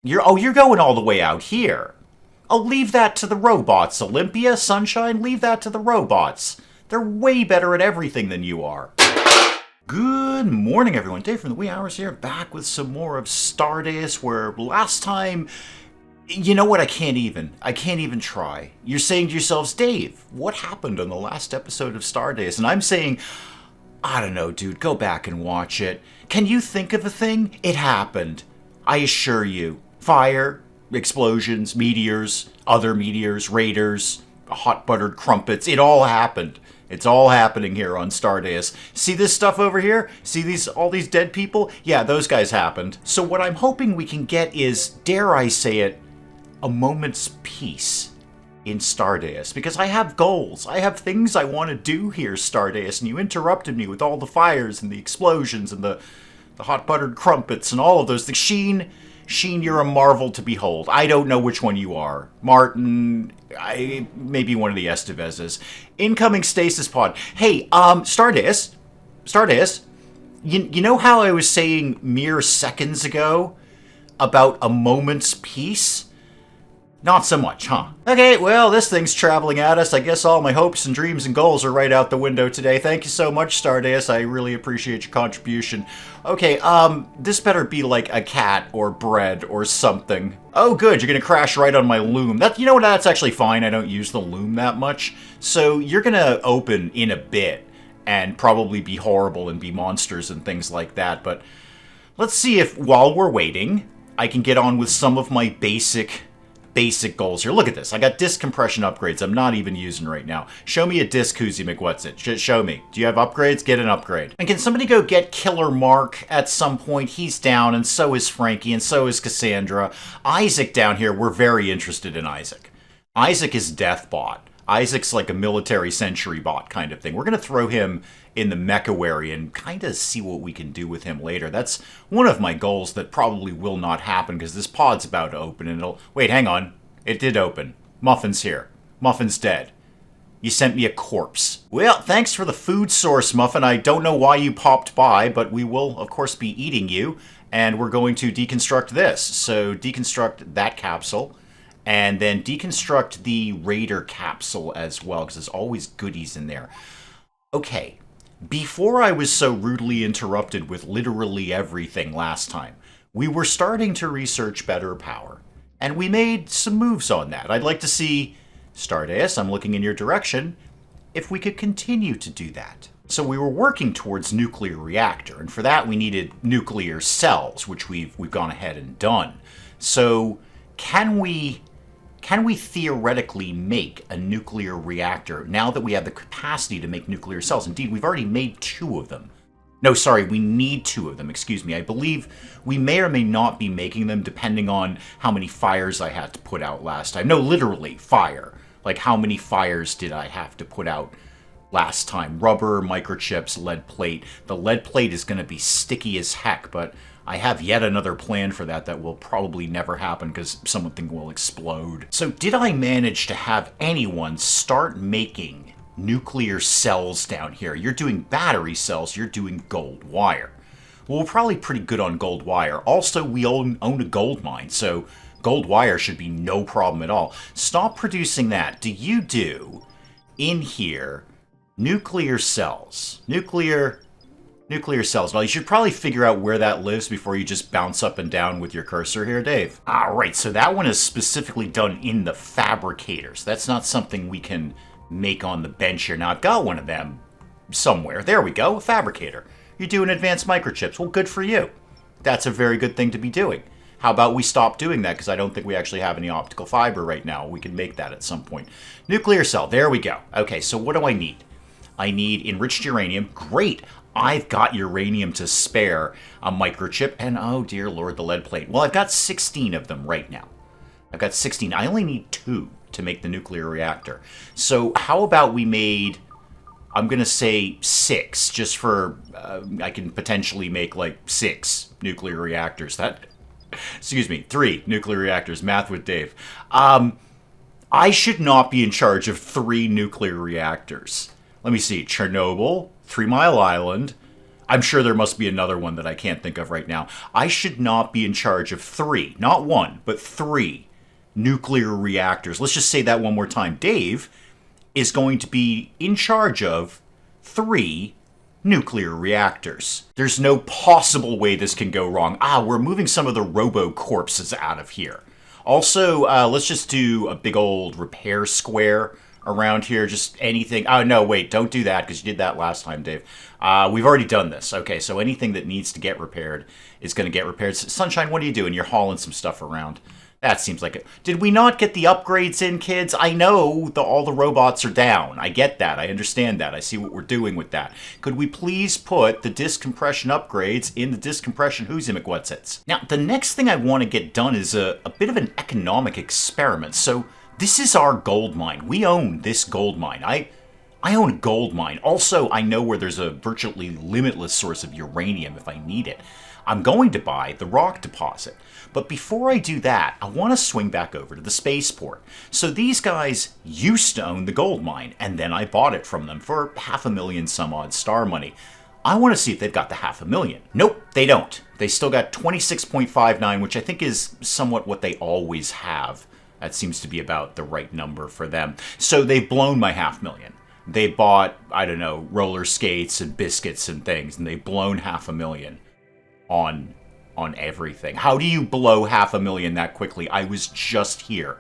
You're going all the way out here. I'll leave that to the robots, Olympia, Sunshine, leave that to the robots. They're way better at everything than you are. Good morning, everyone. Dave from the wee hours here, back with some more of Stardeus, where last time... You know what? I can't even try. You're saying to yourselves, Dave, what happened on the last episode of Stardeus? And I'm saying, I don't know, dude, go back and watch it. Can you think of a thing? It happened. I assure you. Fire, explosions, meteors, other meteors, raiders, hot buttered crumpets. It all happened. It's all happening here on Stardeus. See this stuff over here? See all these dead people? Yeah, those guys happened. So what I'm hoping we can get is, dare I say it, a moment's peace in Stardeus. Because I have goals. I have things I want to do here, Stardeus, and you interrupted me with all the fires and the explosions and the hot buttered crumpets and all of those things. Sheen, you're a marvel to behold. I don't know which one you are. Martin, maybe one of the Estevezes. Incoming stasis pod. Hey, Stardeus, you know how I was saying mere seconds ago about a moment's peace? Not so much, huh? Okay, well, this thing's traveling at us. I guess all my hopes and dreams and goals are right out the window today. Thank you so much, Stardeus. I really appreciate your contribution. Okay, this better be like a cat or bread or something. Oh, good, you're gonna crash right on my loom. You know what, that's actually fine. I don't use the loom that much. So you're gonna open in a bit and probably be horrible and be monsters and things like that. But let's see if, while we're waiting, I can get on with some of my basic goals here. Look at this. I got disk compression upgrades I'm not even using right now. Show me a disk, Koozie McWhatsit. Show me. Do you have upgrades? Get an upgrade. And can somebody go get Killer Mark at some point? He's down, and so is Frankie, and so is Cassandra. Isaac down here, we're very interested in Isaac. Isaac is Deathbot. Isaac's like a military sentry bot kind of thing. We're going to throw him in the mechawary and kind of see what we can do with him later. That's one of my goals that probably will not happen because this pod's about to open and it'll... Wait, hang on. It did open. Muffin's here. Muffin's dead. You sent me a corpse. Well, thanks for the food source, Muffin. I don't know why you popped by, but we will, of course, be eating you. And we're going to deconstruct this. So deconstruct that capsule. And then deconstruct the Raider capsule as well, because there's always goodies in there. Okay, before I was so rudely interrupted with literally everything last time, we were starting to research better power. And we made some moves on that. I'd like to see, Stardeus, I'm looking in your direction, if we could continue to do that. So we were working towards nuclear reactor, and for that we needed nuclear cells, which we've gone ahead and done. So can we theoretically make a nuclear reactor now that we have the capacity to make nuclear cells? Indeed, we've already made 2 of them. No, sorry, we need 2 of them, excuse me. I believe we may or may not be making them depending on how many fires I had to put out last time. No, literally, fire. Like, how many fires did I have to put out last time? Rubber, microchips, lead plate. The lead plate is going to be sticky as heck, but I have yet another plan for that will probably never happen because something will explode. So did I manage to have anyone start making nuclear cells down here? You're doing battery cells, you're doing gold wire. Well, we're probably pretty good on gold wire. Also, we own a gold mine, so gold wire should be no problem at all. Stop producing that. Do you do, in here, nuclear cells? Nuclear cells. Well, you should probably figure out where that lives before you just bounce up and down with your cursor here, Dave. Alright, so that one is specifically done in the fabricators. That's not something we can make on the bench here. Now, I've got one of them somewhere. There we go, a fabricator. You're doing advanced microchips. Well, good for you. That's a very good thing to be doing. How about we stop doing that, because I don't think we actually have any optical fiber right now. We can make that at some point. Nuclear cell, there we go. Okay, so what do I need? I need enriched uranium. Great! I've got uranium to spare, a microchip, and oh dear lord, the lead plate. Well, I've got 16 of them right now. I've got 16. I only need 2 to make the nuclear reactor. So how about we made, I'm going to say 6, just for, I can potentially make like 6 nuclear reactors. Excuse me, 3 nuclear reactors, math with Dave. I should not be in charge of 3 nuclear reactors. Let me see, Chernobyl, 3 Mile Island, I'm sure there must be another one that I can't think of right now. I should not be in charge of 3, not 1, but 3 nuclear reactors. Let's just say that one more time. Dave is going to be in charge of 3 nuclear reactors. There's no possible way this can go wrong. We're moving some of the robo-corpses out of here. Also, let's just do a big old repair square around here. Just anything. Oh, no, wait, don't do that because you did that last time, Dave. We've already done this. Okay, so anything that needs to get repaired is going to get repaired. Sunshine, what are you doing? You're hauling some stuff around. That seems like it. Did we not get the upgrades in, kids? I know all the robots are down. I get that. I understand that. I see what we're doing with that. Could we please put the disk compression upgrades in the disk compression who's-it-what's-its? Now, the next thing I want to get done is a bit of an economic experiment. So this is our gold mine. We own this gold mine. I own a gold mine. Also, I know where there's a virtually limitless source of uranium if I need it. I'm going to buy the rock deposit. But before I do that, I want to swing back over to the spaceport. So these guys used to own the gold mine, and then I bought it from them for $500,000 some odd star money. I want to see if they've got the $500,000. Nope, they don't. They still got 26.59, which I think is somewhat what they always have. That seems to be about the right number for them. So they've blown my $500,000. They bought, I don't know, roller skates and biscuits and things, and they've blown $500,000 on everything. How do you blow $500,000 that quickly? I was just here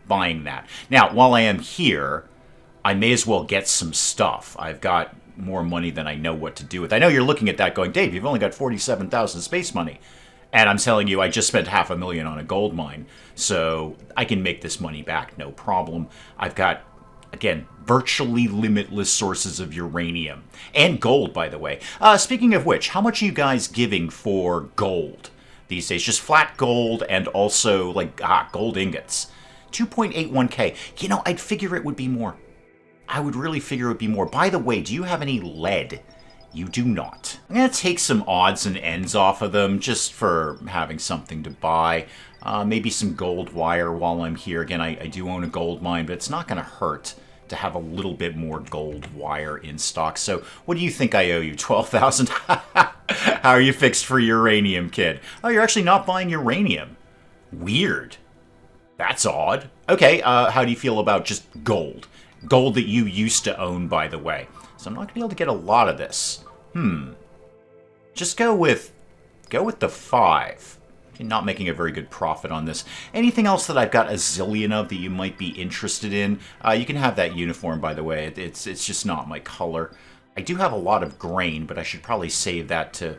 buying that. Now, while I am here, I may as well get some stuff. I've got more money than I know what to do with. I know you're looking at that going, Dave, you've only got 47,000 space money. And I'm telling you, I just spent $500,000 on a gold mine. So I can make this money back, no problem. I've got, again, virtually limitless sources of uranium. And gold, by the way. Speaking of which, how much are you guys giving for gold these days? Just flat gold and also, like, gold ingots. 2.81K. You know, I'd figure it would be more. I would really figure it would be more. By the way, do you have any lead? You do not. I'm going to take some odds and ends off of them just for having something to buy. Maybe some gold wire while I'm here. Again, I do own a gold mine, but it's not going to hurt to have a little bit more gold wire in stock. So what do you think I owe you? 12,000? How are you fixed for uranium, kid? Oh, you're actually not buying uranium. Weird. That's odd. Okay, how do you feel about just gold? Gold that you used to own, by the way. So I'm not going to be able to get a lot of this. Just go with the 5. Not making a very good profit on this. Anything else that I've got a zillion of that you might be interested in? You can have that uniform, by the way. It's just not my color. I do have a lot of grain, but I should probably save that to,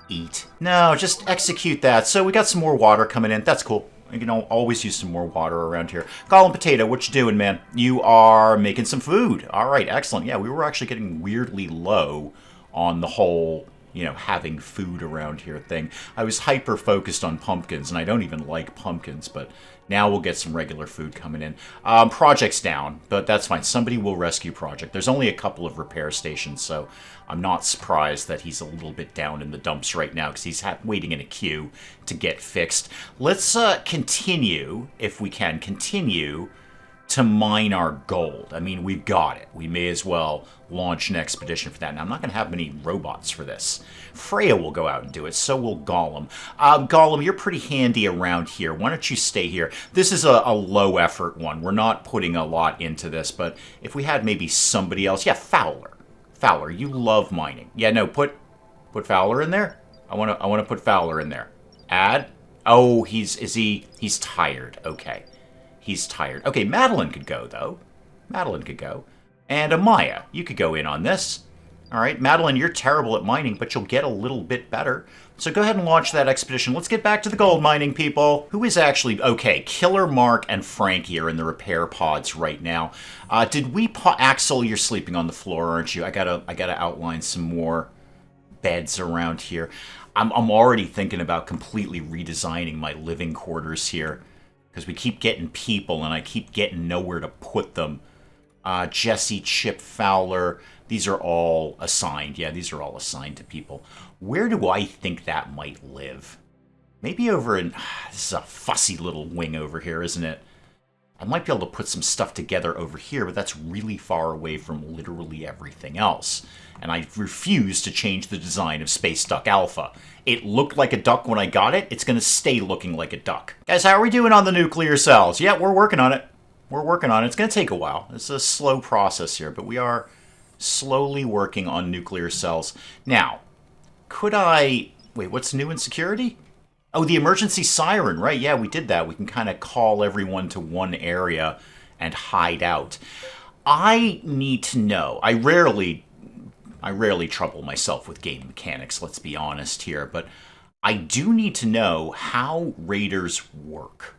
eat. No, just execute that. So we got some more water coming in. That's cool. You can always use some more water around here. Gollum Potato, what you doing, man? You are making some food. All right, excellent. Yeah, we were actually getting weirdly low on the whole having food around here thing. I was hyper-focused on pumpkins, and I don't even like pumpkins, but now we'll get some regular food coming in. Project's down, but that's fine. Somebody will rescue Project. There's only a couple of repair stations, so I'm not surprised that he's a little bit down in the dumps right now, because he's waiting in a queue to get fixed. Let's continue, if we can, to mine our gold. I mean, we've got it. We may as well launch an expedition for that. Now, I'm not going to have many robots for this. Freya will go out and do it, so will Gollum. Gollum, you're pretty handy around here. Why don't you stay here? This is a low-effort one. We're not putting a lot into this, but if we had maybe somebody else... Yeah, Fowler. Fowler, you love mining. Yeah, no, put Fowler in there. I want to put Fowler in there. Add. Oh, he's tired. Okay. He's tired. Okay, Madeline could go, though. Madeline could go. And Amaya, you could go in on this. All right, Madeline, you're terrible at mining, but you'll get a little bit better. So go ahead and launch that expedition. Let's get back to the gold mining, people. Who is actually... Okay, Killer Mark and Frankie are in the repair pods right now. Did we... Axel, you're sleeping on the floor, aren't you? I gotta outline some more beds around here. I'm already thinking about completely redesigning my living quarters here, because we keep getting people, and I keep getting nowhere to put them. Jesse, Chip, Fowler, these are all assigned. Yeah, these are all assigned to people. Where do I think that might live? Maybe over in... This is a fussy little wing over here, isn't it? I might be able to put some stuff together over here, but that's really far away from literally everything else. And I refuse to change the design of Space Duck Alpha. It looked like a duck when I got it. It's going to stay looking like a duck. Guys, how are we doing on the nuclear cells? Yeah, we're working on it. We're working on it. It's going to take a while. It's a slow process here, but we are slowly working on nuclear cells. Now, could I... Wait, what's new in security? Oh, the emergency siren, right? Yeah, we did that. We can kind of call everyone to one area and hide out. I need to know. I rarely trouble myself with game mechanics, let's be honest here, but I do need to know how raiders work.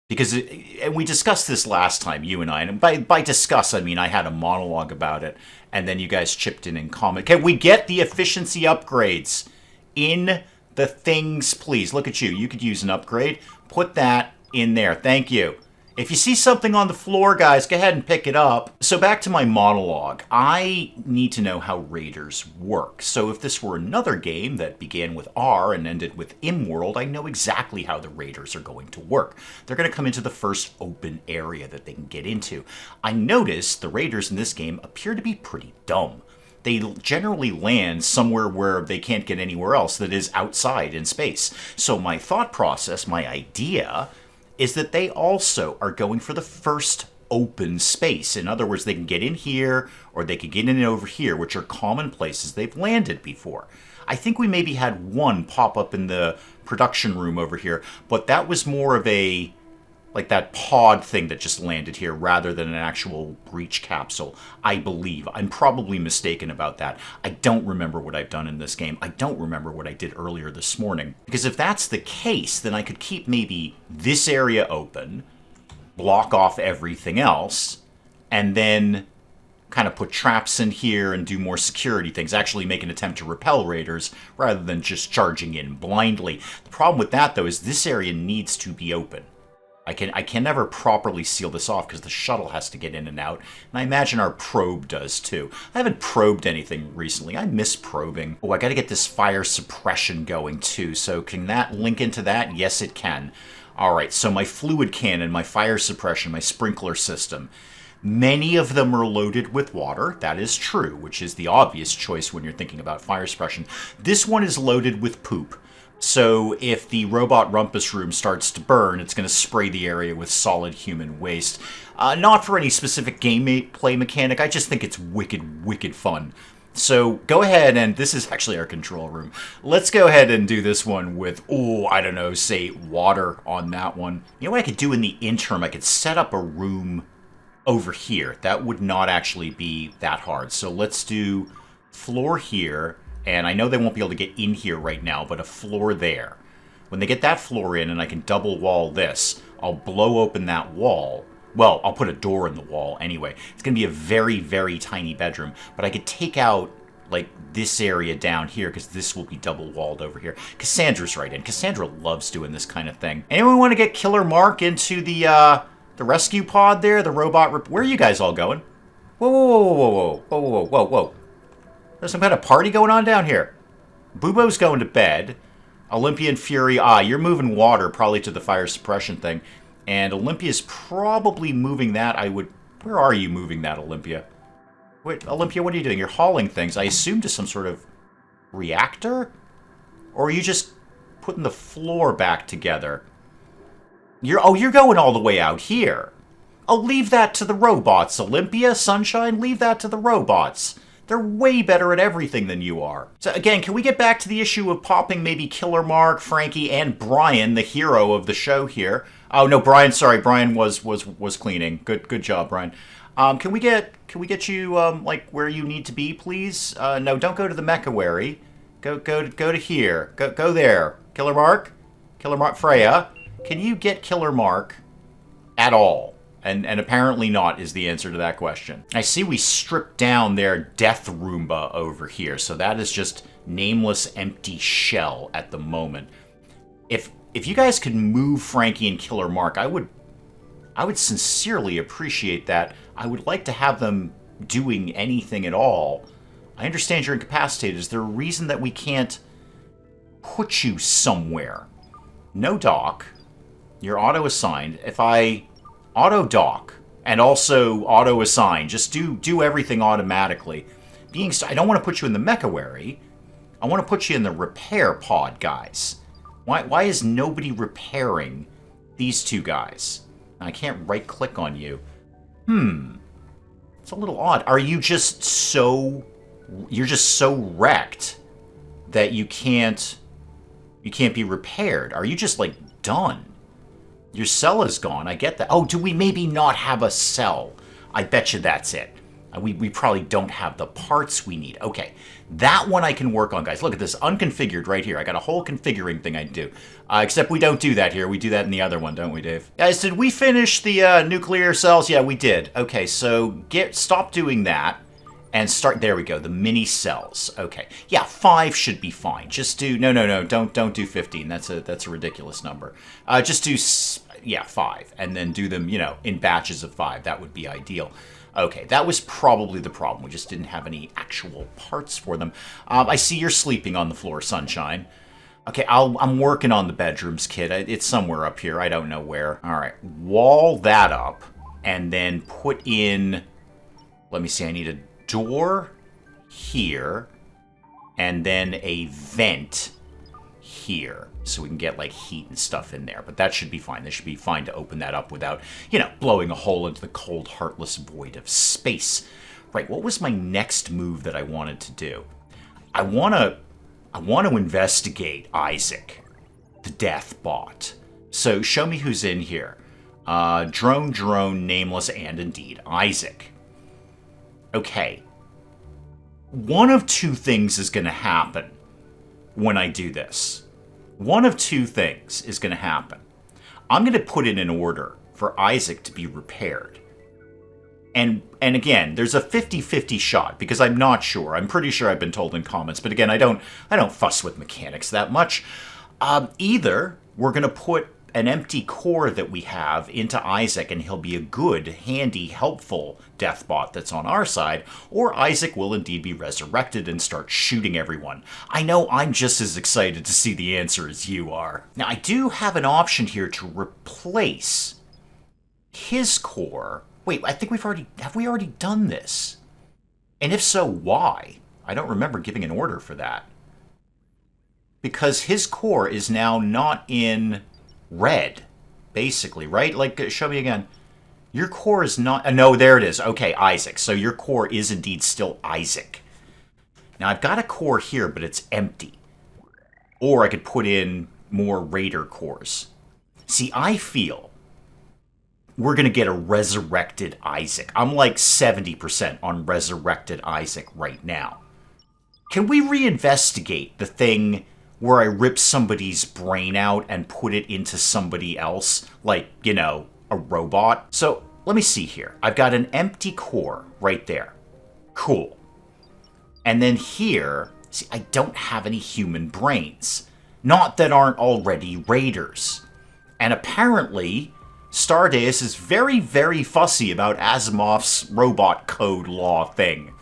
Because, and we discussed this last time, you and I, and by discuss, I mean I had a monologue about it, and then you guys chipped in comment. Can we get the efficiency upgrades in the things, please? Look at you. You could use an upgrade. Put that in there. Thank you. If you see something on the floor, guys, go ahead and pick it up. So back to my monologue. I need to know how raiders work. So if this were another game that began with R and ended with Rimworld, I know exactly how the raiders are going to work. They're going to come into the first open area that they can get into. I noticed the raiders in this game appear to be pretty dumb. They generally land somewhere where they can't get anywhere else that is outside in space. So my thought process, my idea, is that they also are going for the first open space. In other words, they can get in here or they could get in over here, which are common places they've landed before. I think we maybe had one pop up in the production room over here, but that was more of a... like that pod thing that just landed here rather than an actual breach capsule, I believe. I'm probably mistaken about that. I don't remember what I've done in this game. I don't remember what I did earlier this morning. Because if that's the case, then I could keep maybe this area open, block off everything else, and then kind of put traps in here and do more security things. Actually make an attempt to repel raiders rather than just charging in blindly. The problem with that, though, is this area needs to be open. I can never properly seal this off because the shuttle has to get in and out, and I imagine our probe does too. I haven't probed anything recently. I miss probing. Oh, I gotta get this fire suppression going too, so can that link into that? Yes, it can. Alright, so my fluid cannon, my fire suppression, my sprinkler system. Many of them are loaded with water, that is true, which is the obvious choice when you're thinking about fire suppression. This one is loaded with poop. So if the robot rumpus room starts to burn, it's going to spray the area with solid human waste. Not for any specific gameplay mechanic, I just think it's wicked, wicked fun. So go ahead, and this is actually our control room. Let's go ahead and do this one with, oh, I don't know, say water on that one. You know what I could do in the interim? I could set up a room over here. That would not actually be that hard. So let's do floor here. And I know they won't be able to get in here right now, but a floor there. When they get that floor in and I can double wall this, I'll blow open that wall. Well, I'll put a door in the wall anyway. It's going to be a very, very tiny bedroom. But I could take out, like, this area down here because this will be double walled over here. Cassandra's right in. Cassandra loves doing this kind of thing. Anyone want to get Killer Mark into the rescue pod there? The robot... Where are you guys all going? Whoa, whoa, whoa, whoa, whoa, whoa, whoa, whoa, whoa. There's some kind of party going on down here. Bubo's going to bed. Olympian Fury, you're moving water probably to the fire suppression thing. And Olympia's probably moving that, Where are you moving that, Olympia? Wait, Olympia, what are you doing? You're hauling things, I assume, to some sort of reactor? Or are you just putting the floor back together? You're going all the way out here. Oh, leave that to the robots, Olympia, Sunshine, leave that to the robots. They're way better at everything than you are. So again, can we get back to the issue of popping maybe Killer Mark, Frankie, and Brian, the hero of the show here? Oh no, Brian. Sorry, Brian was cleaning. Good job, Brian. Can we get you like where you need to be, please? No, don't go to the Mechawary. Go to here. Go there. Killer Mark, Freya. Can you get Killer Mark at all? And apparently not is the answer to that question. I see we stripped down their Death Roomba over here, so that is just nameless empty shell at the moment. If you guys could move Frankie and Killer Mark, I would sincerely appreciate that. I would like to have them doing anything at all. I understand you're incapacitated. Is there a reason that we can't put you somewhere? No dock. You're auto-assigned. If I Auto dock. And also auto assign. Just do everything automatically. I don't want to put you in the mechawary. I want to put you in the repair pod, guys. Why is nobody repairing these two guys? I can't right-click on you. It's a little odd. Are you just so... You're just so wrecked that you can't be repaired? Are you just, like, done? Your cell is gone. I get that. Oh, do we maybe not have a cell? I bet you that's it. We probably don't have the parts we need. Okay, that one I can work on, guys. Look at this, unconfigured right here. I got a whole configuring thing I do. Except we don't do that here. We do that in the other one, don't we, Dave? Guys, did we finish the nuclear cells? Yeah, we did. Okay, so stop doing that and start. There we go, the mini cells. Okay, yeah, 5 should be fine. Just do no. Don't do 15. That's a ridiculous number. Just do 5, and then do them in batches of 5. That would be ideal. Okay, that was probably the problem. We just didn't have any actual parts for them. I see you're sleeping on the floor, Sunshine. Okay, I'm working on the bedrooms, kid. It's somewhere up here. I don't know where. All right, wall that up, and then put in... Let me see, I need a door here, and then a vent here, so we can get, like, heat and stuff in there. But that should be fine. This should be fine to open that up without, blowing a hole into the cold, heartless void of space. Right, what was my next move that I wanted to do? I want to investigate Isaac, the death bot. So show me who's in here. Drone, nameless, and indeed Isaac. Okay. One of two things is going to happen when I do this. One of two things is going to happen. I'm going to put in an order for Isaac to be repaired. And again, there's a 50-50 shot, because I'm not sure. I'm pretty sure I've been told in comments, but again, I don't fuss with mechanics that much. Either we're going to put an empty core that we have into Isaac, and he'll be a good, handy, helpful deathbot that's on our side, or Isaac will indeed be resurrected and start shooting everyone. I know I'm just as excited to see the answer as you are. Now, I do have an option here to replace his core. Wait, I think have we already done this? And if so, why? I don't remember giving an order for that. Because his core is now not in red, basically, right? Like, show me again. Your core is not... no, there it is. Okay, Isaac. So your core is indeed still Isaac. Now, I've got a core here, but it's empty. Or I could put in more Raider cores. See, I feel we're going to get a resurrected Isaac. I'm like 70% on resurrected Isaac right now. Can we reinvestigate the thing where I rip somebody's brain out and put it into somebody else, like, a robot? So, let me see here. I've got an empty core right there. Cool. And then here, see, I don't have any human brains. Not that aren't already Raiders. And apparently, Stardeus is very, very fussy about Asimov's robot code law thing.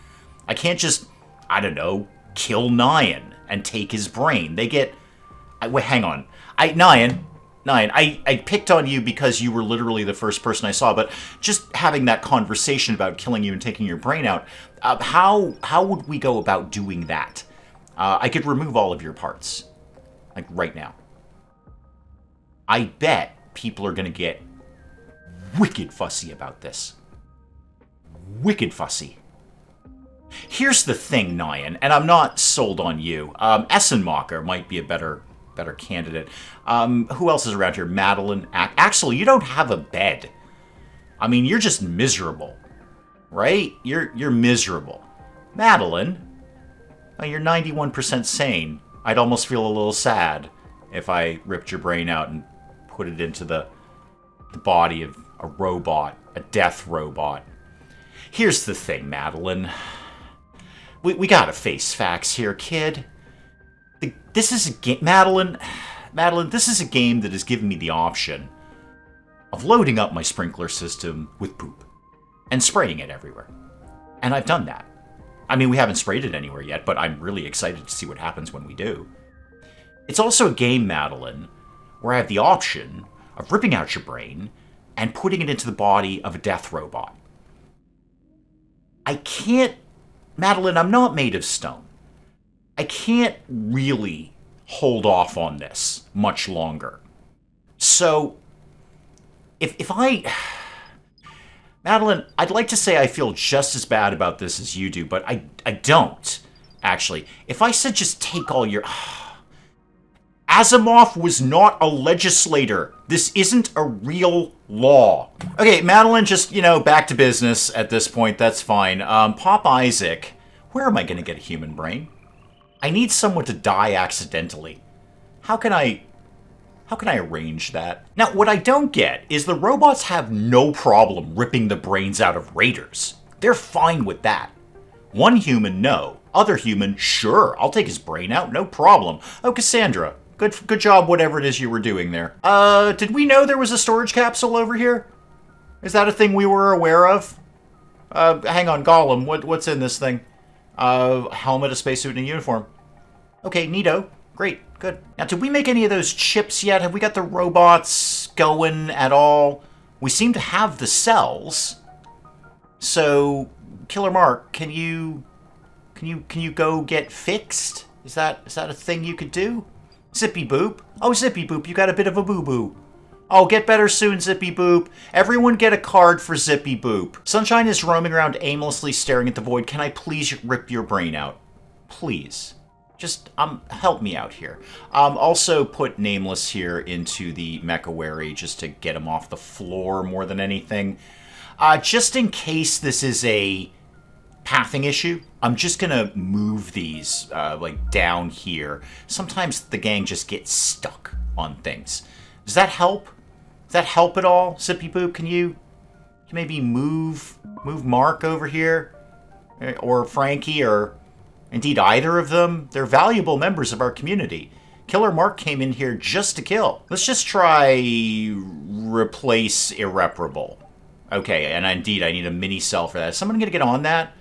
I can't just, I don't know, kill Nyan and take his brain. They get... wait, hang on. Nyan, I picked on you because you were literally the first person I saw, but just having that conversation about killing you and taking your brain out, how would we go about doing that? I could remove all of your parts. Like, right now. I bet people are going to get wicked fussy about this. Wicked fussy. Here's the thing, Nyan, and I'm not sold on you. Essenmacher might be a better candidate. Who else is around here? Madeline. Axel, you don't have a bed. I mean, you're just miserable, right? You're miserable. Madeline, oh, you're 91% sane. I'd almost feel a little sad if I ripped your brain out and put it into the body of a robot, a death robot. Here's the thing, Madeline. We gotta face facts here, kid. This is a game... Madeline, this is a game that has given me the option of loading up my sprinkler system with poop and spraying it everywhere. And I've done that. I mean, we haven't sprayed it anywhere yet, but I'm really excited to see what happens when we do. It's also a game, Madeline, where I have the option of ripping out your brain, and putting it into the body of a death robot. I can't, Madeline, I'm not made of stone. I can't really hold off on this much longer. So, if I... Madeline, I'd like to say I feel just as bad about this as you do, but I don't, actually. If I said just take all your... Asimov was not a legislator. This isn't a real law. Okay, Madeline, just, back to business at this point. That's fine. Pop Isaac, where am I going to get a human brain? I need someone to die accidentally. How can I arrange that? Now, what I don't get is the robots have no problem ripping the brains out of raiders. They're fine with that. One human, no. Other human, sure, I'll take his brain out, no problem. Oh, Cassandra, good job, whatever it is you were doing there. Did we know there was a storage capsule over here? Is that a thing we were aware of? Hang on, Gollum, what's in this thing? Helmet, a spacesuit, and a uniform. Okay, neato. Great, good. Now, did we make any of those chips yet? Have we got the robots going at all? We seem to have the cells. So, Killer Mark, can you go get fixed? Is that a thing you could do? Zippy Boop? Oh, Zippy Boop, you got a bit of a boo-boo. Oh, get better soon, Zippy Boop. Everyone get a card for Zippy Boop. Sunshine is roaming around aimlessly staring at the void. Can I please rip your brain out? Please. Just, help me out here. Also put Nameless here into the mechawary just to get him off the floor more than anything. Just in case this is a pathing issue, I'm just gonna move these, down here. Sometimes the gang just gets stuck on things. Does that help? Does that help at all, Zippy Boop? Can you maybe move Mark over here? Or Frankie, or... Indeed, either of them, they're valuable members of our community. Killer Mark came in here just to kill. Let's just try replace irreparable. Okay, and indeed, I need a mini cell for that. Is someone going to get on that?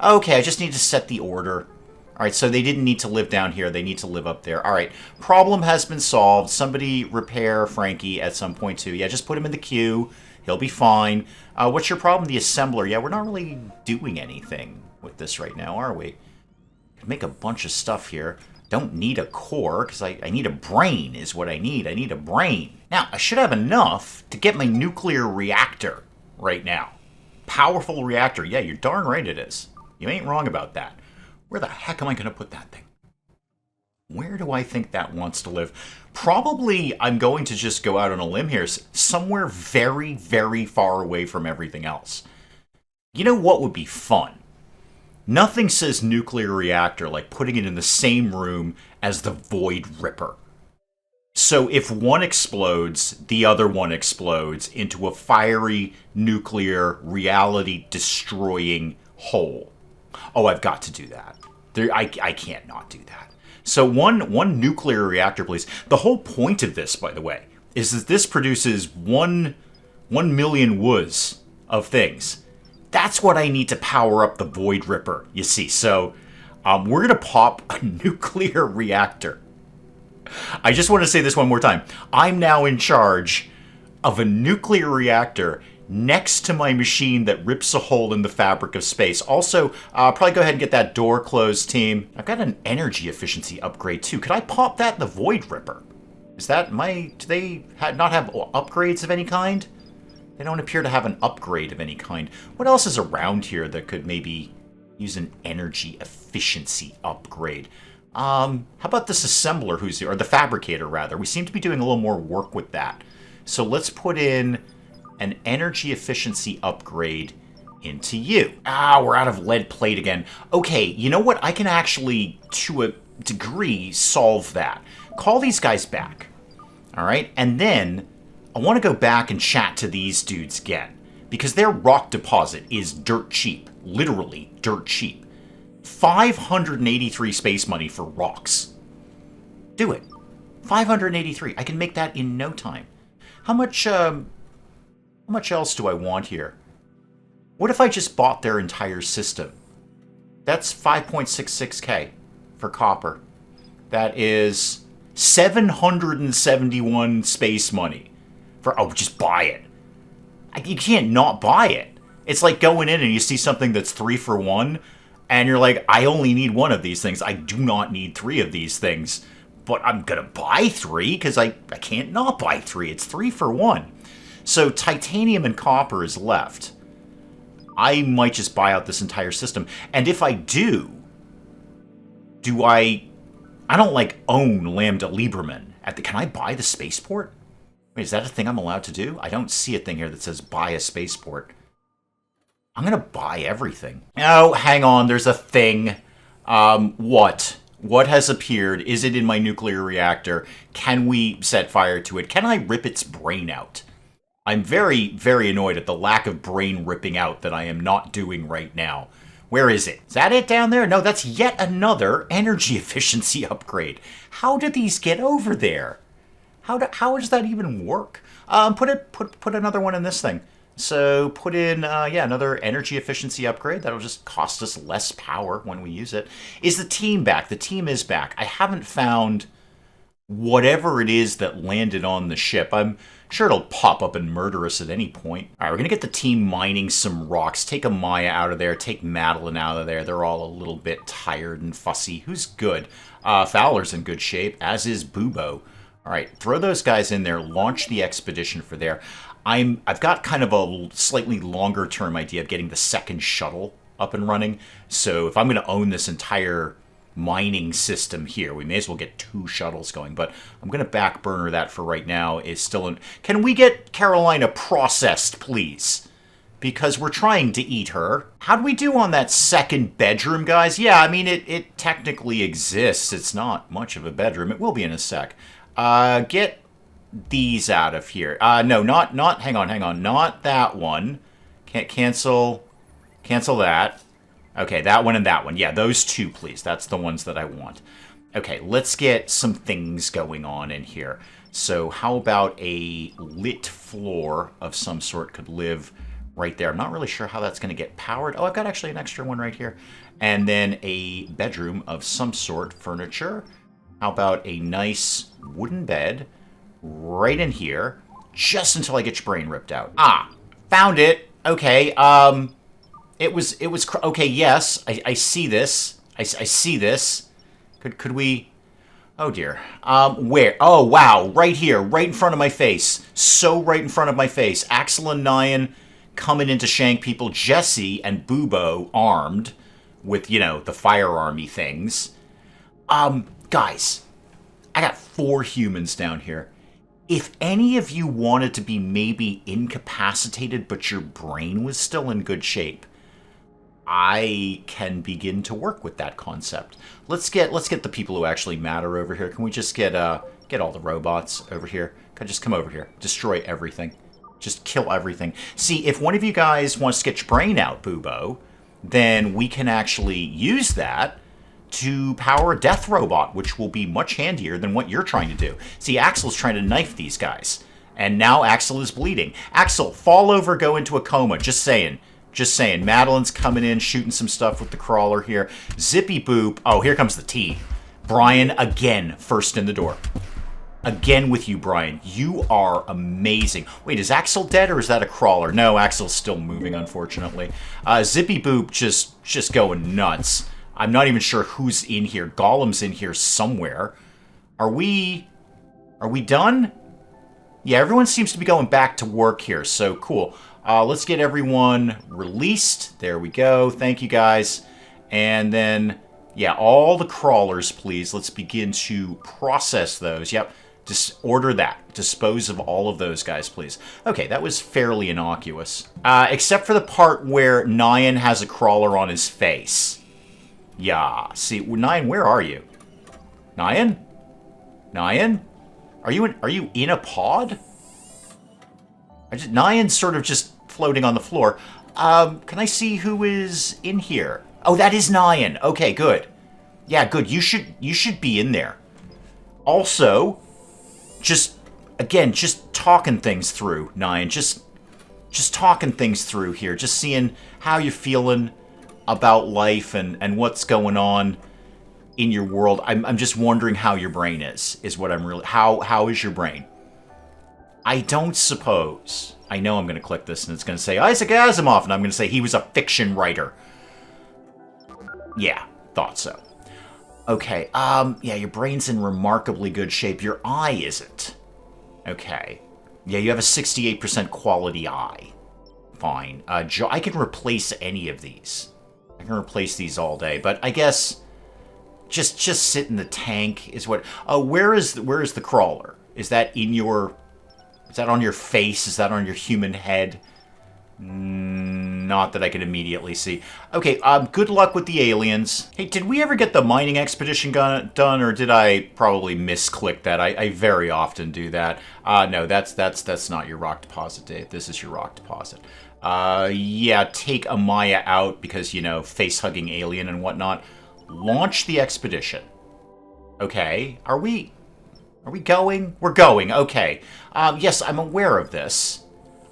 Okay, I just need to set the order. All right, so they didn't need to live down here. They need to live up there. All right, problem has been solved. Somebody repair Frankie at some point, too. Yeah, just put him in the queue. He'll be fine. What's your problem? The assembler. Yeah, we're not really doing anything with this right now, are we? Make a bunch of stuff here. Don't need a core, because I need a brain is what I need. I need a brain. Now, I should have enough to get my nuclear reactor right now. Powerful reactor. Yeah, you're darn right it is. You ain't wrong about that. Where the heck am I going to put that thing? Where do I think that wants to live? Probably I'm going to just go out on a limb here. Somewhere very, very far away from everything else. You know what would be fun? Nothing says nuclear reactor like putting it in the same room as the Void Ripper. So if one explodes, the other one explodes into a fiery, nuclear, reality-destroying hole. Oh, I've got to do that. I can't not do that. So one nuclear reactor, please. The whole point of this, by the way, is that this produces 1 million woos of things. That's what I need to power up the Void Ripper, you see. So, we're going to pop a nuclear reactor. I just want to say this one more time. I'm now in charge of a nuclear reactor next to my machine that rips a hole in the fabric of space. Also, probably go ahead and get that door closed, team. I've got an energy efficiency upgrade, too. Could I pop that in the Void Ripper? Is that do they not have upgrades of any kind? They don't appear to have an upgrade of any kind. What else is around here that could maybe use an energy efficiency upgrade? How about this assembler who's here, or the fabricator rather? We seem to be doing a little more work with that. So let's put in an energy efficiency upgrade into you. We're out of lead plate again. Okay, you know what? I can actually, to a degree, solve that. Call these guys back. All right, and then I want to go back and chat to these dudes again, because their rock deposit is dirt cheap. Literally dirt cheap. 583 space money for rocks. Do it. 583. I can make that in no time. How much else do I want here? What if I just bought their entire system? That's 5.66k for copper. That is 771 space money. Oh, just buy it. You can't not buy it. It's like going in and you see something that's 3 for 1, and you're like, I only need 1 of these things. I do not need 3 of these things. But I'm going to buy 3 because I can't not buy 3. It's 3 for 1. So titanium and copper is left. I might just buy out this entire system. And if I do I don't like own Lambda Lieberman. Can I buy the spaceport? Wait, is that a thing I'm allowed to do? I don't see a thing here that says buy a spaceport. I'm going to buy everything. Oh, hang on. There's a thing. What? What has appeared? Is it in my nuclear reactor? Can we set fire to it? Can I rip its brain out? I'm very, very annoyed at the lack of brain ripping out that I am not doing right now. Where is it? Is that it down there? No, that's yet another energy efficiency upgrade. How do these get over there? How does that even work? Put another one in this thing. So put in, another energy efficiency upgrade. That'll just cost us less power when we use it. Is the team back? The team is back. I haven't found whatever it is that landed on the ship. I'm sure it'll pop up and murder us at any point. All right, we're going to get the team mining some rocks. Take Amaya out of there. Take Madeline out of there. They're all a little bit tired and fussy. Who's good? Fowler's in good shape, as is Bubo. All right, throw those guys in there. Launch the expedition for there. I've got kind of a slightly longer term idea of getting the second shuttle up and running. So if I'm going to own this entire mining system here, we may as well get 2 shuttles going. But I'm going to back burner that for right now. Is still in. Can we get Carolina processed, please? Because we're trying to eat her. How do we do on that second bedroom, guys? Yeah, I mean, it technically exists. It's not much of a bedroom. It will be in a sec. Get these out of here. No, not, hang on, not that one. Can't cancel that. Okay, that one and that one. Yeah, those 2, please. That's the ones that I want. Okay, let's get some things going on in here. So how about a lit floor of some sort could live right there. I'm not really sure how that's going to get powered. Oh, I've got actually an extra one right here. And then a bedroom of some sort, furniture. How about a nice wooden bed right in here, just until I get your brain ripped out. Ah, found it. Okay, it was, okay, yes, I see this. I see this. Could we, oh dear. Where? Oh, wow, right here, right in front of my face. So right in front of my face. Axel and Nyan coming in to shank people. Jesse and Bubo armed with, you know, the firearmy things. Guys, I got 4 humans down here. If any of you wanted to be maybe incapacitated, but your brain was still in good shape, I can begin to work with that concept. Let's get the people who actually matter over here. Can we just get all the robots over here? Can I just come over here, destroy everything, just kill everything? See, if one of you guys wants to get your brain out, Bubo, then we can actually use that to power a death robot, which will be much handier than what you're trying to do. See, Axel's trying to knife these guys, and now Axel is bleeding. Axel, fall over, go into a coma. Just saying. Just saying. Madeline's coming in, shooting some stuff with the crawler here. Zippy Boop. Oh, here comes the tea. Brian, again, first in the door. Again with you, Brian. You are amazing. Wait, is Axel dead, or is that a crawler? No, Axel's still moving, unfortunately. Zippy Boop just going nuts. I'm not even sure who's in here. Golem's in here somewhere. Are we done? Yeah, everyone seems to be going back to work here, so cool. Let's get everyone released. There we go. Thank you, guys. And then, yeah, all the crawlers, please. Let's begin to process those. Yep, just order that. Dispose of all of those guys, please. Okay, that was fairly innocuous. Except for the part where Nyan has a crawler on his face. Yeah, see, Nyan, where are you? Nyan? Nyan? Are you in a pod? Nyan's sort of just floating on the floor. Can I see who is in here? Oh, that is Nyan. Okay, good. Yeah, good. You should be in there. Also, just talking things through, Nyan. Just talking things through here. Just seeing how you're feeling about life and what's going on in your world. I'm just wondering how your brain is what I'm really... How is your brain? I don't suppose. I know I'm going to click this and it's going to say Isaac Asimov, and I'm going to say he was a fiction writer. Yeah, thought so. Okay, yeah, your brain's in remarkably good shape. Your eye isn't. Okay. Yeah, you have a 68% quality eye. Fine. I can replace any of these. I can replace these all day, but I guess just sit in the tank is what... where is the crawler? Is that in your... Is that on your face? Is that on your human head? Not that I can immediately see. Okay, good luck with the aliens. Hey, did we ever get the mining expedition done, or did I probably misclick that? I very often do that. No, that's not your rock deposit, Dave. This is your rock deposit. Yeah, take Amaya out because, you know, face-hugging alien and whatnot. Launch the expedition. Okay, are we going? We're going, okay. Yes, I'm aware of this.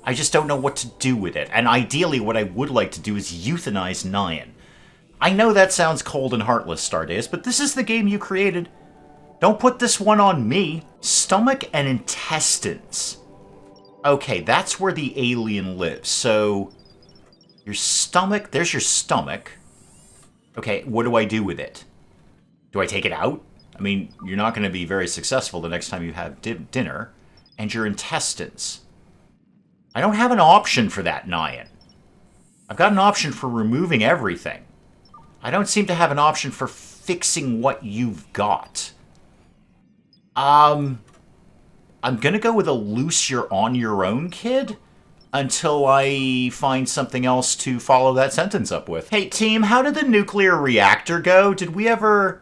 I just don't know what to do with it. And ideally, what I would like to do is euthanize Nyan. I know that sounds cold and heartless, Stardeus, but this is the game you created. Don't put this one on me. Stomach and intestines. Okay, that's where the alien lives. So, your stomach, there's your stomach. Okay, what do I do with it? Do I take it out? I mean, you're not going to be very successful the next time you have dinner. And your intestines. I don't have an option for that, Nyan. I've got an option for removing everything. I don't seem to have an option for fixing what you've got. I'm gonna go with a loose you're on your own, kid, until I find something else to follow that sentence up with. Hey, team, how did the nuclear reactor go? Did we ever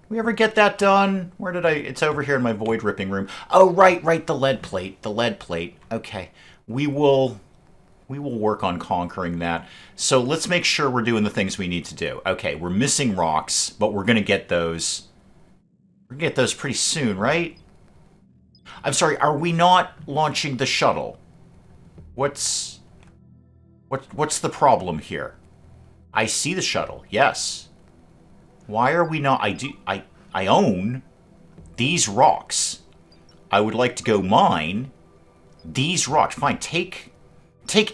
get that done? Where did it's over here in my void ripping room. Oh, right, the lead plate. Okay. We will work on conquering that. So let's make sure we're doing the things we need to do. Okay, we're missing rocks, but we're going to get those. We're going to get those pretty soon, right? I'm sorry, are we not launching the shuttle? What's the problem here? I see the shuttle, yes. Why are we not... I own these rocks. I would like to go mine these rocks. Fine, take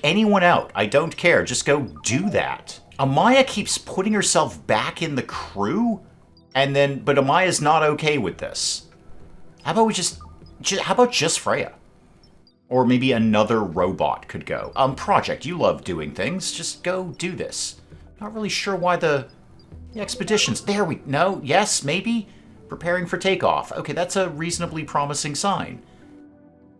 anyone out. I don't care. Just go do that. Amaya keeps putting herself back in the crew, and then... But Amaya's not okay with this. How about we how about just Freya? Or maybe another robot could go. Project, you love doing things. Just go do this. Not really sure why the expeditions... There we... No? Yes? Maybe? Preparing for takeoff. Okay, that's a reasonably promising sign.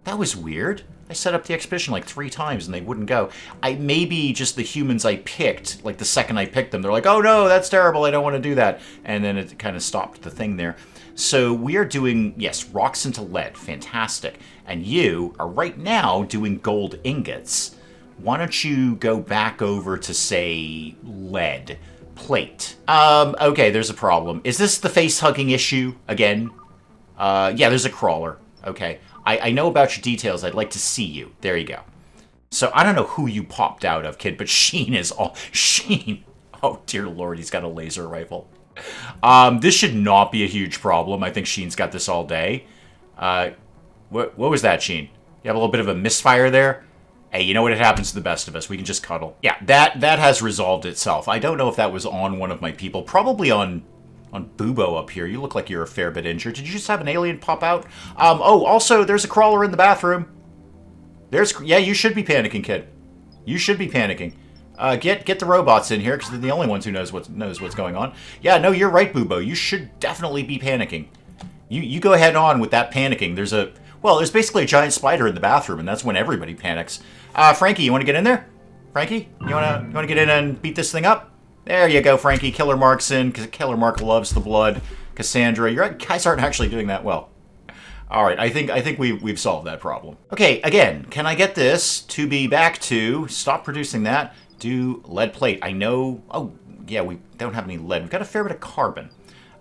That was weird. I set up the expedition like 3 times and they wouldn't go. Maybe just the humans I picked, like the second I picked them, they're like, oh no, that's terrible, I don't want to do that. And then it kind of stopped the thing there. So we are doing, yes, rocks into lead. Fantastic. And you are right now doing gold ingots. Why don't you go back over to, say, lead plate? Okay, there's a problem. Is this the face-hugging issue again? Yeah, there's a crawler. Okay. I know about your details. I'd like to see you. There you go. So, I don't know who you popped out of, kid, but Sheen is all... Sheen! Oh, dear lord, he's got a laser rifle. This should not be a huge problem. I think Sheen's got this all day. What was that, Sheen? You have a little bit of a misfire there? Hey, you know what? It happens to the best of us. We can just cuddle. Yeah, that has resolved itself. I don't know if that was on one of my people. Probably on Bubo up here. You look like you're a fair bit injured. Did you just have an alien pop out? Oh, also, there's a crawler in the bathroom. Yeah, you should be panicking, kid. You should be panicking. Get the robots in here, because they're the only ones who knows what's going on. Yeah, no, you're right, Bubo. You should definitely be panicking. You go ahead on with that panicking. There's basically a giant spider in the bathroom, and that's when everybody panics. Frankie, you want to get in there? Frankie, you want to get in and beat this thing up? There you go, Frankie. Killer Mark's in, because Killer Mark loves the blood. Cassandra, you guys aren't actually doing that well. All right, I think we've solved that problem. Okay, again, can I get this to be back to stop producing that? Do lead plate. I know. Oh, yeah, we don't have any lead. We've got a fair bit of carbon.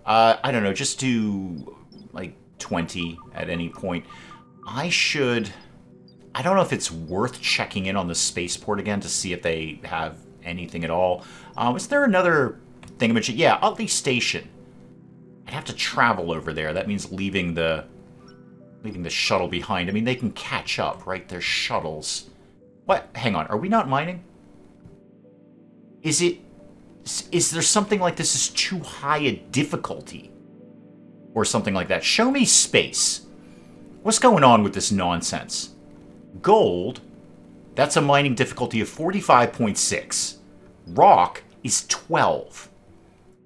I don't know. Just do like 20 at any point. I don't know if it's worth checking in on the spaceport again to see if they have anything at all. Is there another thingamajig? Yeah, Utley Station. I'd have to travel over there. That means leaving the Leaving the shuttle behind. I mean, they can catch up, right? They're shuttles. What? Hang on. Are we not mining? Is there something like this is too high a difficulty? Or something like that? Show me space. What's going on with this nonsense? Gold, that's a mining difficulty of 45.6. Rock is 12.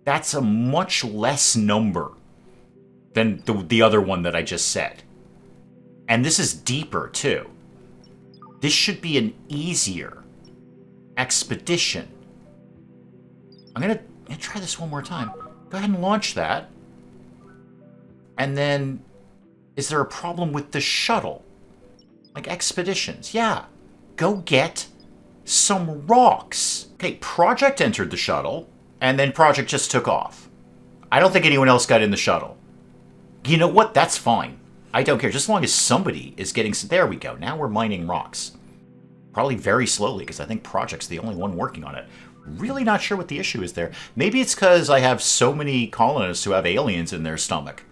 That's a much less number than the other one that I just said. And this is deeper, too. This should be an easier expedition. I'm gonna try this one more time. Go ahead and launch that. And then, is there a problem with the shuttle? Like expeditions? Yeah. Go get some rocks. Okay, Project entered the shuttle, and then Project just took off. I don't think anyone else got in the shuttle. You know what? That's fine. I don't care. Just as long as somebody is getting... There we go. Now we're mining rocks. Probably very slowly, because I think Project's the only one working on it. Really not sure what the issue is there. Maybe it's because I have so many colonists who have aliens in their stomach.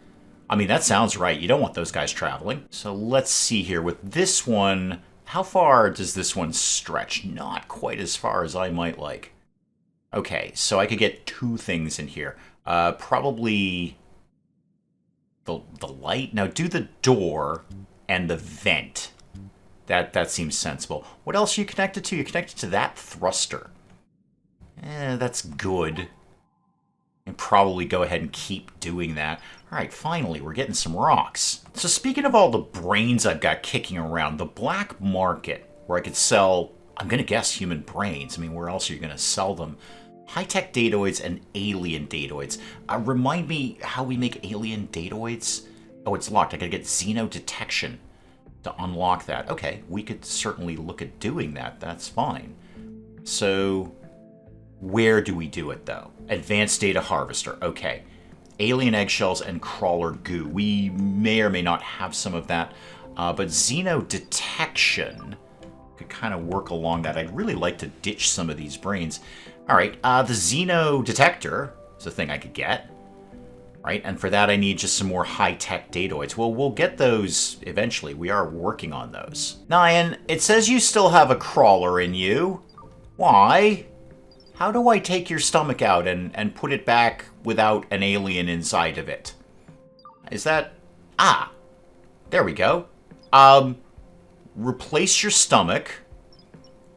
I mean, that sounds right. You don't want those guys traveling. So let's see here. With this one, how far does this one stretch? Not quite as far as I might like. Okay, so I could get two things in here. Probably the light. Now do the door and the vent. That seems sensible. What else are you connected to? You're connected to that thruster. That's good. And probably go ahead and keep doing that. Alright, finally, we're getting some rocks. So speaking of all the brains I've got kicking around, the black market, where I could sell, I'm going to guess, human brains. I mean, where else are you going to sell them? High-tech datoids and alien datoids. Remind me how we make alien datoids? Oh, it's locked. I got to get xenodetection to unlock that. Okay, we could certainly look at doing that. That's fine. So... where do we do it, though? Advanced data harvester. Okay. Alien eggshells and crawler goo. We may or may not have some of that. But xenodetection could kind of work along that. I'd really like to ditch some of these brains. All right. The xenodetector is a thing I could get. Right? And for that, I need just some more high-tech datoids. Well, we'll get those eventually. We are working on those. Nyan, it says you still have a crawler in you. Why? How do I take your stomach out and put it back without an alien inside of it? Is that... Ah! There we go. Replace your stomach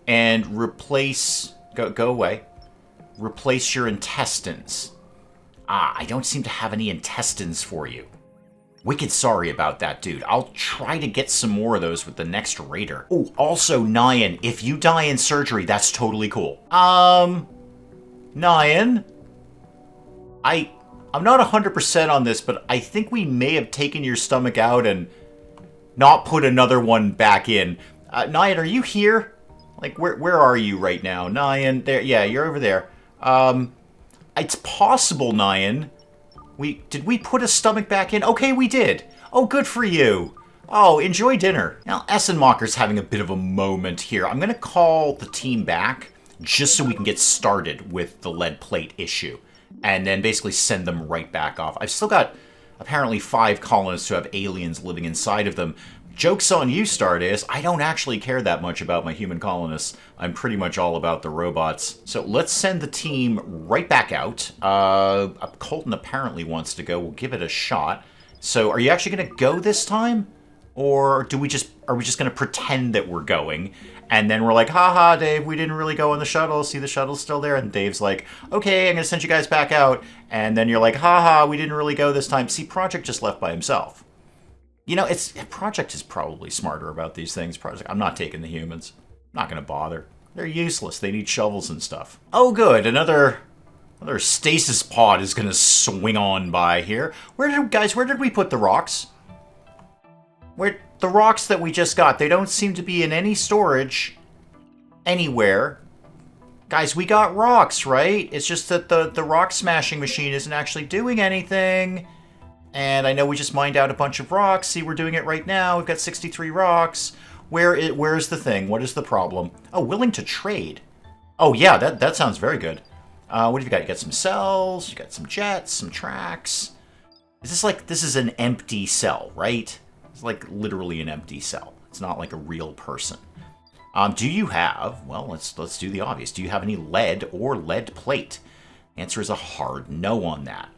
and replace... Go away. Replace your intestines. Ah, I don't seem to have any intestines for you. Wicked sorry about that, dude. I'll try to get some more of those with the next raider. Oh, also, Nyan, if you die in surgery, that's totally cool. Nyan? I'm not 100% on this, but I think we may have taken your stomach out and not put another one back in. Nyan, are you here? Like, where are you right now? Nyan, there, yeah, you're over there. It's possible, Nyan. Did we put a stomach back in? Okay, we did. Oh, good for you. Oh, enjoy dinner. Now, Essenmacher's having a bit of a moment here. I'm going to call the team back just so we can get started with the lead plate issue. And then basically send them right back off. I've still got apparently 5 colonists who have aliens living inside of them. Joke's on you, Stardeus. I don't actually care that much about my human colonists. I'm pretty much all about the robots. So let's send the team right back out. Colton apparently wants to go. We'll give it a shot. So are you actually going to go this time? Or are we just going to pretend that we're going? And then we're like, haha, Dave, we didn't really go on the shuttle. See, the shuttle's still there. And Dave's like, okay, I'm going to send you guys back out. And then you're like, haha, we didn't really go this time. See, Project just left by himself. You know, Project is probably smarter about these things. Project, I'm not taking the humans. I'm not going to bother. They're useless. They need shovels and stuff. Oh, good. Another stasis pod is going to swing on by here. Where did we put the rocks? The rocks that we just got, they don't seem to be in any storage anywhere. Guys, we got rocks, right? It's just that the rock smashing machine isn't actually doing anything. And I know we just mined out a bunch of rocks. See, we're doing it right now. We've got 63 rocks. Where's the thing? What is the problem? Oh, willing to trade. Oh, yeah, that sounds very good. What have you got? You got some cells, you got some jets, some tracks. Is this like, this is an empty cell, right? It's like literally an empty cell. It's not like a real person. Do you have, well, let's do the obvious. Do you have any lead or lead plate? Answer is a hard no on that.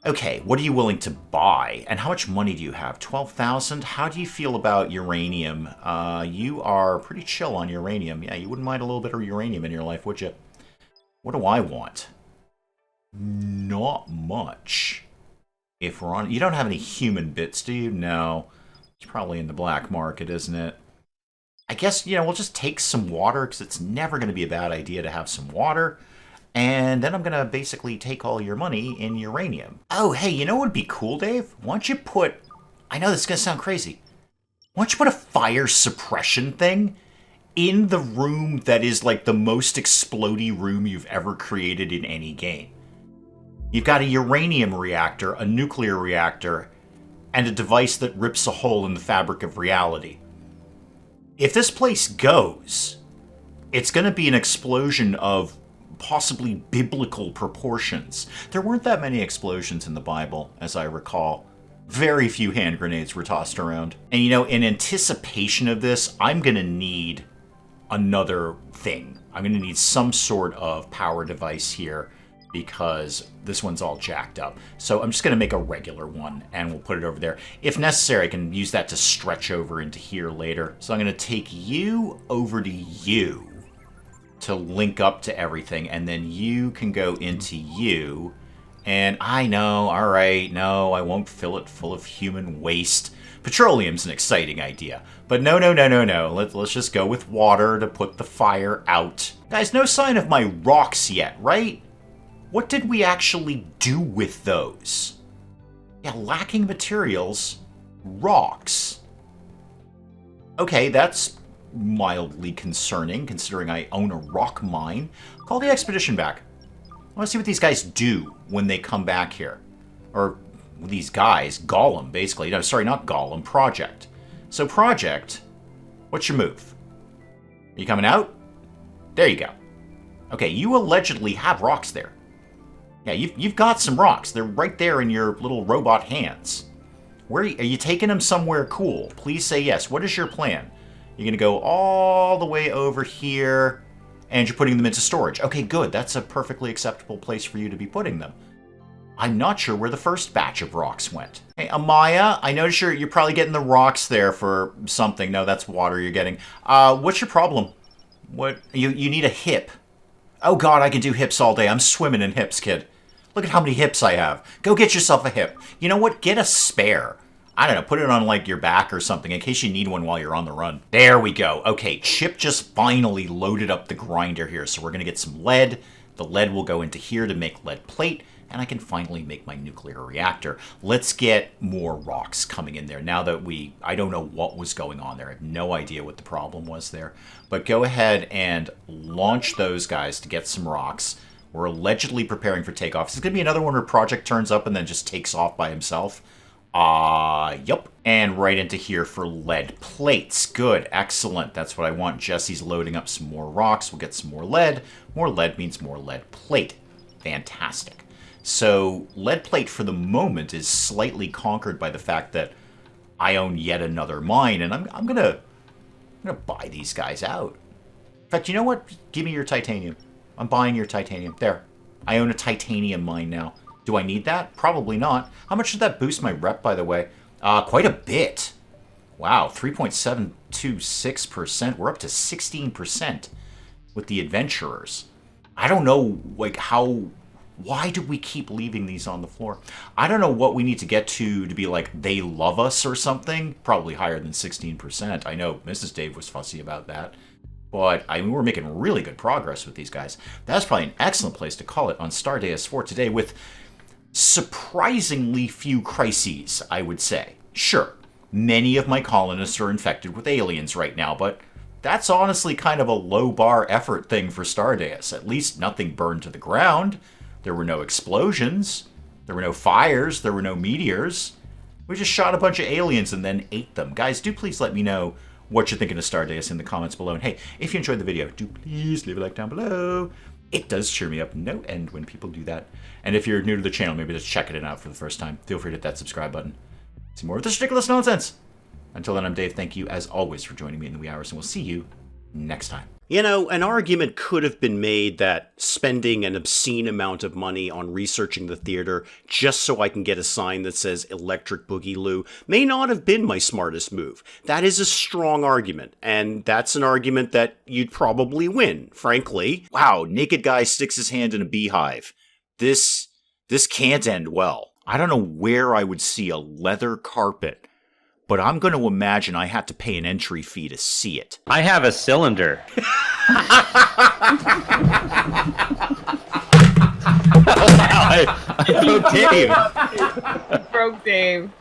Okay, what are you willing to buy? And how much money do you have? 12,000? How do you feel about uranium? You are pretty chill on uranium. Yeah, you wouldn't mind a little bit of uranium in your life, would you? What do I want? Not much. If we're on... You don't have any human bits, do you? No. It's probably in the black market, isn't it? I guess, we'll just take some water, because it's never going to be a bad idea to have some water. And then I'm going to basically take all your money in uranium. Oh, hey, you know what would be cool, Dave? Why don't you put... I know this is going to sound crazy. Why don't you put a fire suppression thing in the room that is like the most explodey room you've ever created in any game? You've got a uranium reactor, a nuclear reactor, and a device that rips a hole in the fabric of reality. If this place goes, it's going to be an explosion of possibly biblical proportions. There weren't that many explosions in the Bible, as I recall. Very few hand grenades were tossed around. And in anticipation of this, I'm going to need another thing. I'm going to need some sort of power device here because this one's all jacked up. So I'm just going to make a regular one and we'll put it over there. If necessary, I can use that to stretch over into here later. So I'm going to take you over to you to link up to everything, and then you can go into you. And I know, all right, no, I won't fill it full of human waste. Petroleum's an exciting idea, but no. Let's just go with water to put the fire out. Guys, no sign of my rocks yet, right? What did we actually do with those? Yeah, lacking materials, rocks. Okay, that's mildly concerning, considering I own a rock mine. Call the expedition back. I want to see what these guys do when they come back here. Or these guys, Gollum, basically. No, sorry, not Gollum, Project. So Project, what's your move? Are you coming out? There you go. Okay, you allegedly have rocks there. Yeah, you've got some rocks. They're right there in your little robot hands. Where are you taking them somewhere cool? Please say yes. What is your plan? You're going to go all the way over here, and you're putting them into storage. Okay, good. That's a perfectly acceptable place for you to be putting them. I'm not sure where the first batch of rocks went. Hey, Amaya, I notice you're probably getting the rocks there for something. No, that's water you're getting. What's your problem? What? You need a hip. Oh, God, I can do hips all day. I'm swimming in hips, kid. Look at how many hips I have. Go get yourself a hip. You know what? Get a spare. I don't know, put it on like your back or something in case you need one while you're on the run. There we go. Okay, Chip just finally loaded up the grinder here, so we're going to get some lead. The lead will go into here to make lead plate, and I can finally make my nuclear reactor. Let's get more rocks coming in there now that I don't know what was going on there. I have no idea what the problem was there. But go ahead and launch those guys to get some rocks. We're allegedly preparing for takeoff. Is this going to be another one where Project turns up and then just takes off by himself? Yup. And right into here for lead plates. Good. Excellent. That's what I want. Jesse's loading up some more rocks. We'll get some more lead. More lead means more lead plate. Fantastic. So lead plate for the moment is slightly conquered by the fact that I own yet another mine, and I'm gonna buy these guys out. In fact, you know what? Give me your titanium. I'm buying your titanium. There. I own a titanium mine now. Do I need that? Probably not. How much did that boost my rep, by the way? Quite a bit. Wow, 3.726%. We're up to 16% with the adventurers. I don't know, like, why do we keep leaving these on the floor? I don't know what we need to get to be like, they love us or something. Probably higher than 16%. I know Mrs. Dave was fussy about that. But, I mean, we're making really good progress with these guys. That's probably an excellent place to call it on Stardeus for today with surprisingly few crises, I would say. Sure, many of my colonists are infected with aliens right now, but that's honestly kind of a low-bar effort thing for Stardeus. At least nothing burned to the ground. There were no explosions. There were no fires. There were no meteors. We just shot a bunch of aliens and then ate them. Guys, do please let me know what you're thinking of Stardeus in the comments below. And hey, if you enjoyed the video, do please leave a like down below. It does cheer me up no end when people do that. And if you're new to the channel, maybe just checking it out for the first time, feel free to hit that subscribe button. some more of this ridiculous nonsense. Until then, I'm Dave. Thank you, as always, for joining me in the wee hours, and we'll see you next time. You know, an argument could have been made that spending an obscene amount of money on researching the theater just so I can get a sign that says Electric Boogaloo may not have been my smartest move. That is a strong argument, and that's an argument that you'd probably win, frankly. Wow, naked guy sticks his hand in a beehive. This can't end well. I don't know where I would see a leather carpet, but I'm going to imagine I had to pay an entry fee to see it. I have a cylinder. I broke Dave. Broke Dave.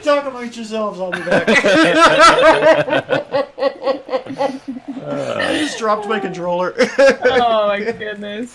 Talk amongst yourselves, I'll be back. I just dropped my controller. Oh my goodness.